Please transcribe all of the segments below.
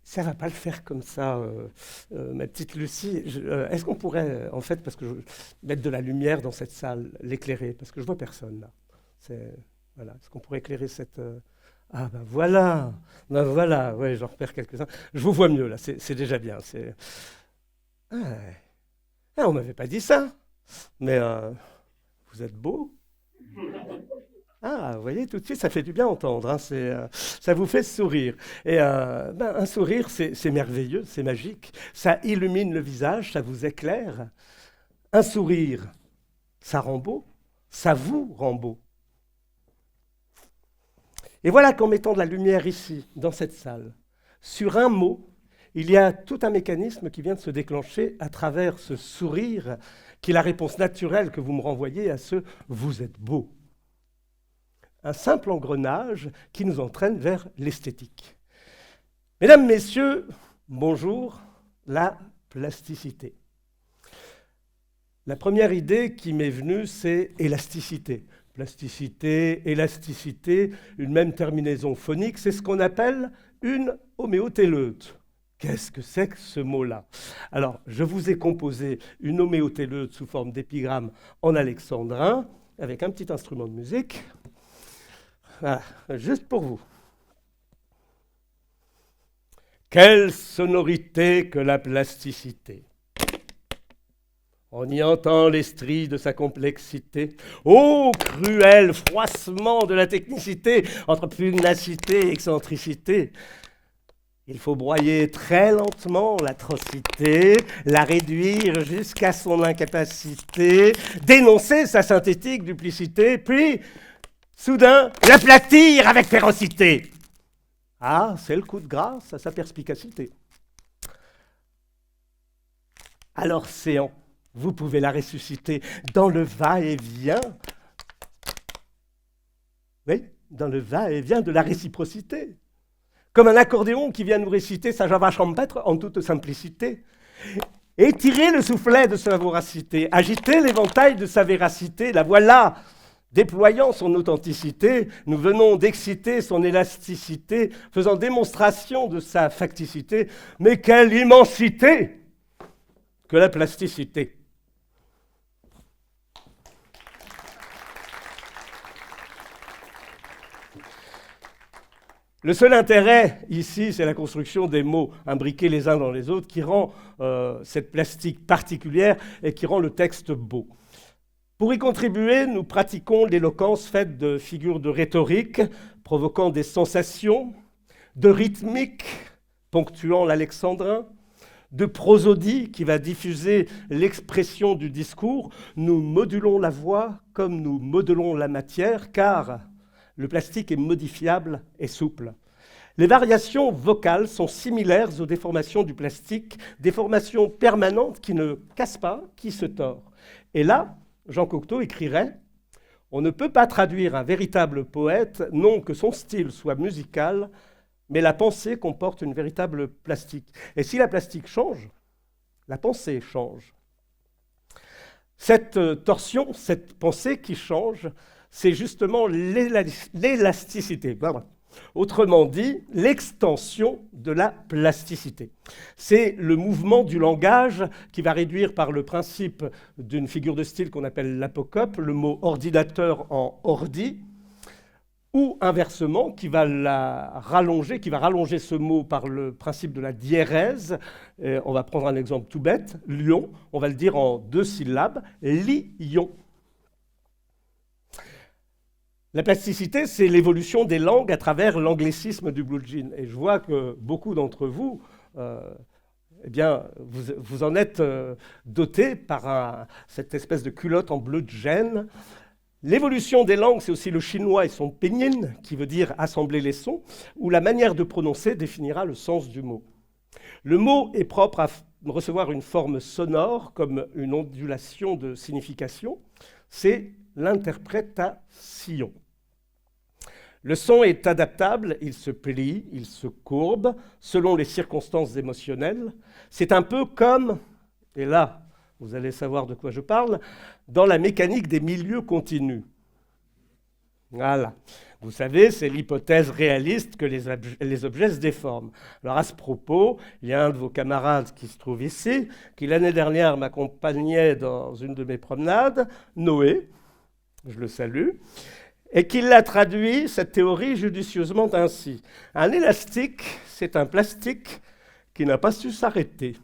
Ça va pas le faire comme ça, ma petite Lucie. Est-ce qu'on pourrait, en fait, parce que mettre de la lumière dans cette salle, l'éclairer, parce que je vois personne là. Voilà. Est-ce qu'on pourrait éclairer cette Ah ben voilà, ouais, j'en repère quelques-uns. Je vous vois mieux là, c'est déjà bien. Ah, ouais. Ah, on m'avait pas dit ça, mais vous êtes beau. Ah, vous voyez, tout de suite, ça fait du bien entendre, hein, ça vous fait sourire. Et un sourire, c'est merveilleux, c'est magique. Ça illumine le visage, ça vous éclaire. Un sourire, ça rend beau, ça vous rend beau. Et voilà qu'en mettant de la lumière ici, dans cette salle, sur un mot, il y a tout un mécanisme qui vient de se déclencher à travers ce sourire, qui est la réponse naturelle que vous me renvoyez à ce « vous êtes beau ». Un simple engrenage qui nous entraîne vers l'esthétique. Mesdames, Messieurs, bonjour, la plasticité. La première idée qui m'est venue, c'est élasticité. Plasticité, élasticité, une même terminaison phonique, c'est ce qu'on appelle une homéotéleute. Qu'est-ce que c'est que ce mot-là? Alors, je vous ai composé une homéotéleute sous forme d'épigramme en alexandrin, avec un petit instrument de musique. Voilà, juste pour vous. Quelle sonorité que la plasticité! On y entend les stries de sa complexité. Ô cruel froissement de la technicité entre pugnacité et excentricité! Il faut broyer très lentement l'atrocité, la réduire jusqu'à son incapacité, dénoncer sa synthétique duplicité, puis soudain, l'aplatir avec férocité. Ah, c'est le coup de grâce à sa perspicacité. Alors, séant, vous pouvez la ressusciter dans le va-et-vient. Oui, dans le va-et-vient de la réciprocité. Comme un accordéon qui vient nous réciter sa java champêtre en toute simplicité. Étirer le soufflet de sa voracité, agiter l'éventail de sa véracité, la voilà. Déployant son authenticité, nous venons d'exciter son élasticité, faisant démonstration de sa facticité. Mais quelle immensité que la plasticité! Le seul intérêt ici, c'est la construction des mots imbriqués les uns dans les autres qui rend cette plastique particulière et qui rend le texte beau. Pour y contribuer, nous pratiquons l'éloquence faite de figures de rhétorique, provoquant des sensations, de rythmique, ponctuant l'alexandrin, de prosodie qui va diffuser l'expression du discours. Nous modulons la voix comme nous modelons la matière, car le plastique est modifiable et souple. Les variations vocales sont similaires aux déformations du plastique, déformations permanentes qui ne cassent pas, qui se tordent. Et là, Jean Cocteau écrirait « On ne peut pas traduire un véritable poète, non que son style soit musical, mais la pensée comporte une véritable plastique. Et si la plastique change, la pensée change. » Cette torsion, cette pensée qui change, c'est justement l'élasticité. Autrement dit, l'extension de la plasticité. C'est le mouvement du langage qui va réduire par le principe d'une figure de style qu'on appelle l'apocope, le mot ordinateur en ordi, ou inversement, qui va rallonger ce mot par le principe de la diérèse. On va prendre un exemple tout bête, lion, on va le dire en 2 syllabes, lion. La plasticité, c'est l'évolution des langues à travers l'anglicisme du blue jean. Et je vois que beaucoup d'entre vous, vous en êtes dotés par cette espèce de culotte en bleu de gêne. L'évolution des langues, c'est aussi le chinois et son pinyin, qui veut dire assembler les sons, où la manière de prononcer définira le sens du mot. Le mot est propre à recevoir une forme sonore, comme une ondulation de signification. C'est l'interprétation. Le son est adaptable, il se plie, il se courbe, selon les circonstances émotionnelles. C'est un peu comme, et là, vous allez savoir de quoi je parle, dans la mécanique des milieux continus. Voilà. Vous savez, c'est l'hypothèse réaliste que les objets se déforment. Alors à ce propos, il y a un de vos camarades qui se trouve ici, qui l'année dernière m'accompagnait dans une de mes promenades, Noé, je le salue, et qui l'a traduit, cette théorie, judicieusement ainsi. Un élastique, c'est un plastique qui n'a pas su s'arrêter.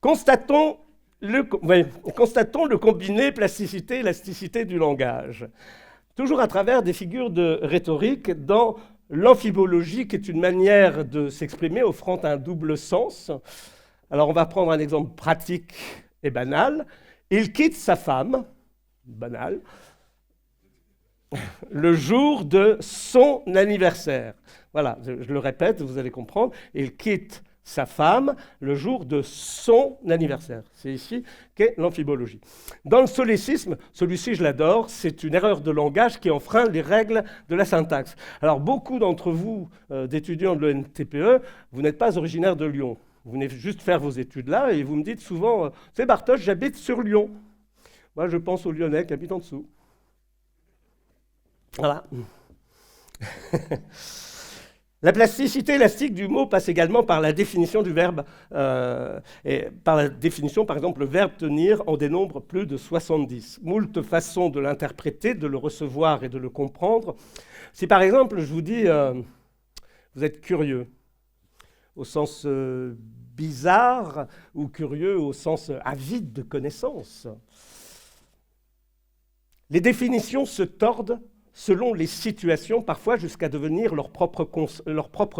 Constatons le combiné plasticité-élasticité du langage, toujours à travers des figures de rhétorique dans l'amphibologie, qui est une manière de s'exprimer offrant un double sens. Alors on va prendre un exemple pratique et banal. Il quitte sa femme, banal, le jour de son anniversaire. Voilà, je le répète, vous allez comprendre. Il quitte sa femme le jour de son anniversaire. C'est ici qu'est l'amphibologie. Dans le solécisme, celui-ci je l'adore, c'est une erreur de langage qui enfreint les règles de la syntaxe. Alors beaucoup d'entre vous, d'étudiants de l'ENTPE, vous n'êtes pas originaire de Lyon. Vous venez juste faire vos études là et vous me dites souvent « C'est Bartosz, j'habite sur Lyon ». Moi je pense aux Lyonnais qui habitent en dessous. Voilà. La plasticité élastique du mot passe également par la définition du verbe, et par la définition, par exemple, le verbe tenir en dénombre plus de 70. Moult façons de l'interpréter, de le recevoir et de le comprendre. Si par exemple, je vous dis, vous êtes curieux, au sens bizarre, ou curieux au sens avide de connaissances, les définitions se tordent selon les situations, parfois jusqu'à devenir leur propre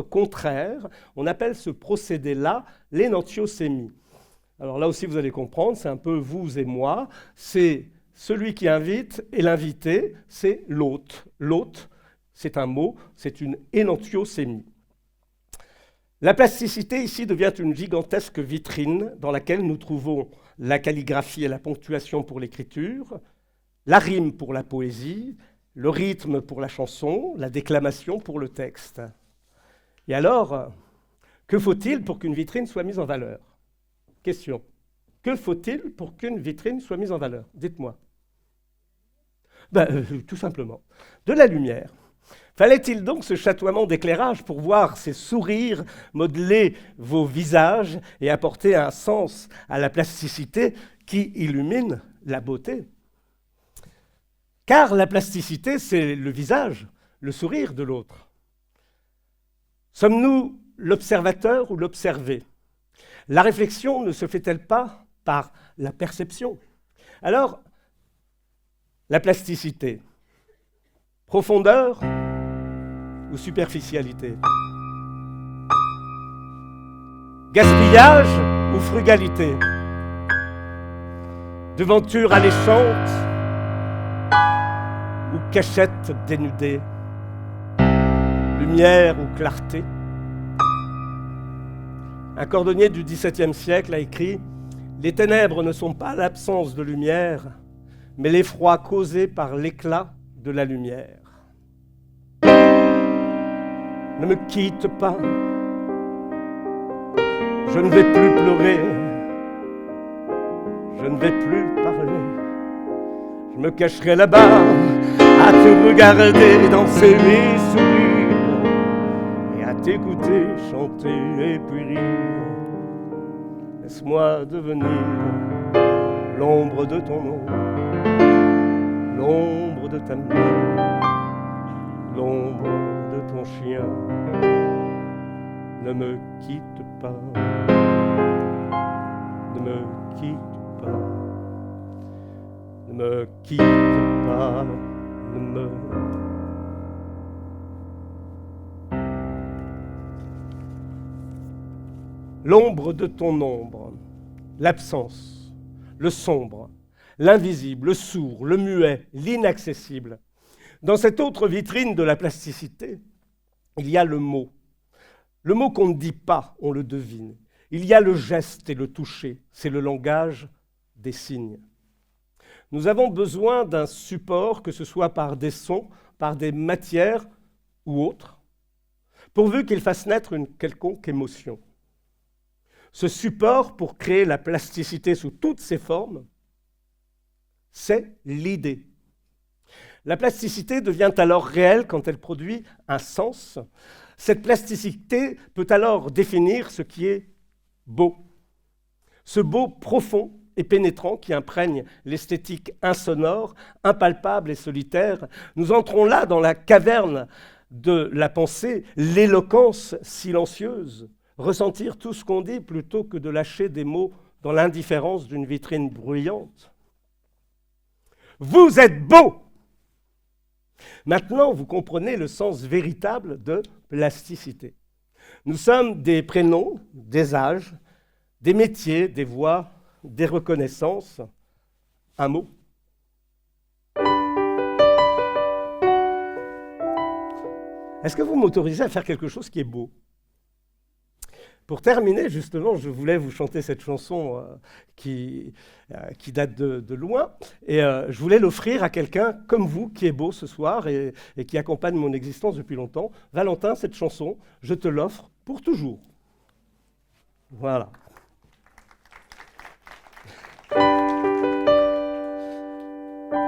contraire. On appelle ce procédé-là l'énantiosémie. Alors là aussi, vous allez comprendre, c'est un peu vous et moi. C'est celui qui invite et l'invité, c'est l'hôte. L'hôte, c'est un mot, c'est une énantiosémie. La plasticité ici devient une gigantesque vitrine dans laquelle nous trouvons la calligraphie et la ponctuation pour l'écriture, la rime pour la poésie, le rythme pour la chanson, la déclamation pour le texte. Et alors, que faut-il pour qu'une vitrine soit mise en valeur? Question. Que faut-il pour qu'une vitrine soit mise en valeur? Dites-moi. Tout simplement. De la lumière. Fallait-il donc ce chatoiement d'éclairage pour voir ces sourires modeler vos visages et apporter un sens à la plasticité qui illumine la beauté? Car la plasticité, c'est le visage, le sourire de l'autre. Sommes-nous l'observateur ou l'observé? La réflexion ne se fait-elle pas par la perception? Alors, la plasticité, profondeur ou superficialité? Gaspillage ou frugalité? Devanture alléchante ou cachette dénudée, lumière ou clarté? Un cordonnier du XVIIe siècle a écrit « Les ténèbres ne sont pas l'absence de lumière, mais l'effroi causé par l'éclat de la lumière. » Ne me quitte pas, je ne vais plus pleurer, je ne vais plus parler. Je me cacherai là-bas à te regarder danser et sourire et à t'écouter chanter et puis rire. Laisse-moi devenir l'ombre de ton ombre, l'ombre de ta main, l'ombre de ton chien. Ne me quitte pas, ne me quitte pas. Ne me quitte pas, ne me... L'ombre de ton ombre, l'absence, le sombre, l'invisible, le sourd, le muet, l'inaccessible. Dans cette autre vitrine de la plasticité, il y a le mot. Le mot qu'on ne dit pas, on le devine. Il y a le geste et le toucher, c'est le langage des signes. Nous avons besoin d'un support, que ce soit par des sons, par des matières ou autres, pourvu qu'il fasse naître une quelconque émotion. Ce support, pour créer la plasticité sous toutes ses formes, c'est l'idée. La plasticité devient alors réelle quand elle produit un sens. Cette plasticité peut alors définir ce qui est beau. Ce beau profond et pénétrant qui imprègne l'esthétique insonore, impalpable et solitaire. Nous entrons là dans la caverne de la pensée, l'éloquence silencieuse, ressentir tout ce qu'on dit plutôt que de lâcher des mots dans l'indifférence d'une vitrine bruyante. Vous êtes beau! Maintenant, vous comprenez le sens véritable de plasticité. Nous sommes des prénoms, des âges, des métiers, des voix, des reconnaissances. Un mot. Est-ce que vous m'autorisez à faire quelque chose qui est beau ? Pour terminer, justement, je voulais vous chanter cette chanson qui date de loin. Et je voulais l'offrir à quelqu'un comme vous, qui est beau ce soir et qui accompagne mon existence depuis longtemps. Valentin, cette chanson, je te l'offre pour toujours. Voilà.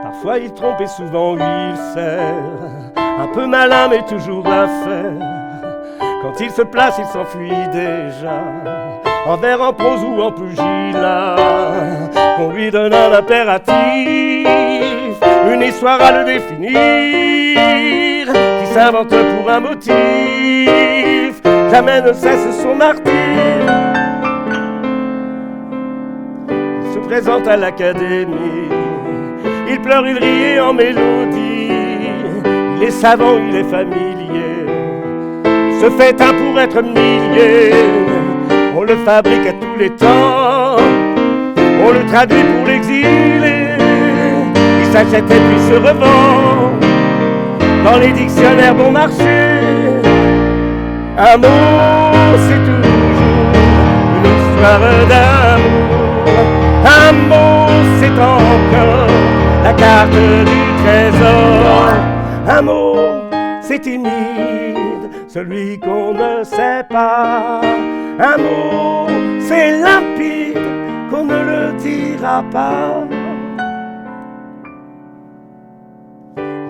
Parfois il trompe et souvent il sert. Un peu malin mais toujours l'affaire. Quand il se place, il s'enfuit déjà. En vers, en prose ou en pugilat. Qu'on lui donne un impératif, une histoire à le définir, qui s'invente pour un motif. Jamais ne cesse son martyre. Il se présente à l'académie. Il pleure, il rit en mélodie. Il est savant, il est familier. Il se fait un pour être millier. On le fabrique à tous les temps. On le traduit pour l'exiler. Il s'achète et puis se revend dans les dictionnaires bon marché. Un mot, c'est toujours une histoire d'amour. Un mot, c'est encore la carte du trésor. Un mot, c'est timide, celui qu'on ne sait pas. Un mot, c'est limpide, qu'on ne le dira pas.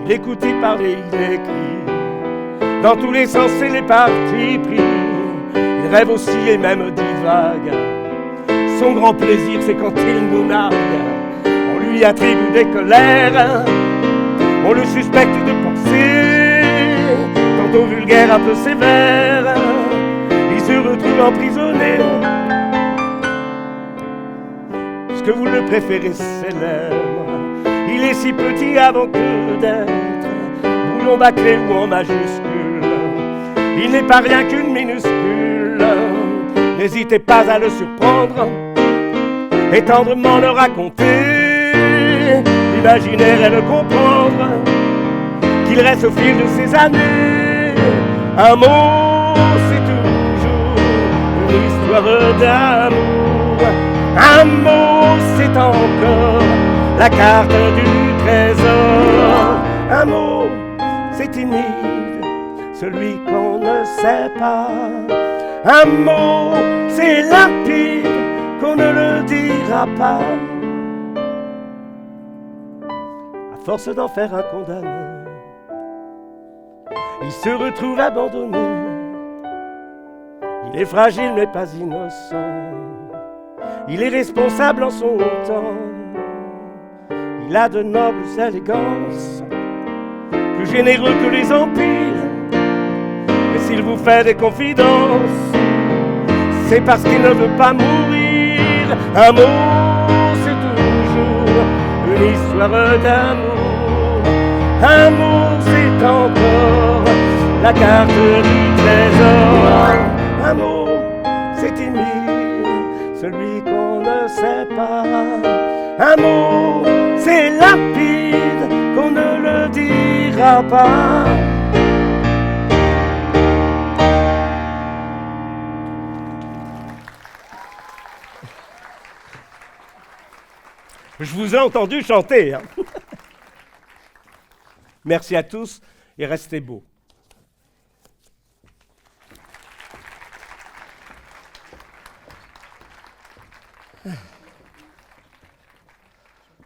Il écoute, il parle et il écrit, dans tous les sens et les partis pris. Il rêve aussi et même divague. Son grand plaisir, c'est quand il nous nargue. On lui attribue des colères, on le suspecte de penser, tantôt vulgaire, un peu sévère. Il se retrouve emprisonné. Ce que vous le préférez célèbre, il est si petit avant que d'être brouillon bâclé ou en majuscule. Il n'est pas rien qu'une minuscule. N'hésitez pas à le surprendre et tendrement le raconter, l'imaginaire et le comprendre, qu'il reste au fil de ces années. Un mot, c'est toujours une histoire d'amour. Un mot, c'est encore la carte du trésor. Un mot, c'est timide, celui qu'on ne sait pas. Un mot, c'est limpide, qu'on ne le dira pas. À force d'en faire un condamné, il se retrouve abandonné. Il est fragile mais pas innocent. Il est responsable en son temps. Il a de nobles élégances, plus généreux que les empires. Mais s'il vous fait des confidences, c'est parce qu'il ne veut pas mourir. Un mot, c'est toujours une histoire d'amour. Un mot, c'est encore la carte du trésor. Un mot, c'est timide, celui qu'on ne sait pas. Un mot, c'est limpide, qu'on ne le dira pas. Je vous ai entendu chanter. Hein. Merci à tous et restez beaux.